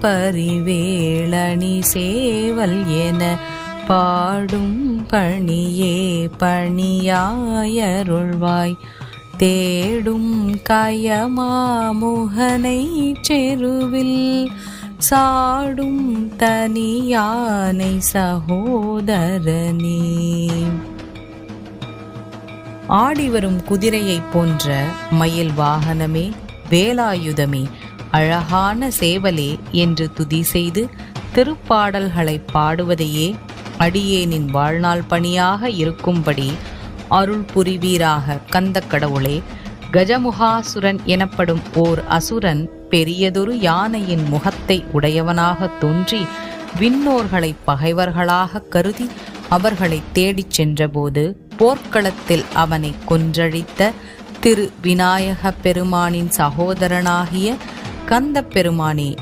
பரிவேளணி சேவல் என பாடும் பணியே பணியாயருள்வாய். தேடும் கயமாமுகனை செருவில் சாடும் தனியானை சகோதரனே. ஆடிவரும் குதிரையைப் போன்ற மயில் வாகனமே, வேலாயுதமே, அழகான சேவலே என்று துதி செய்து திருப்பாடல்களை பாடுவதையே அடியேனின் வாழ்நாள் பணியாக இருக்கும்படி அருள் புரிவீராக. கந்த கடவுளே, கஜமுகாசுரன் எனப்படும் ஓர் அசுரன் பெரியதொரு யானையின் முகத்தை உடையவனாக தோன்றி விண்ணோர்களை பகைவர்களாக கருதி அவர்களை தேடிச் சென்றபோது போர்க்களத்தில் அவனை கொன்றழித்த திரு விநாயக பெருமானின் சகோதரனாகிய கந்த பெருமானே,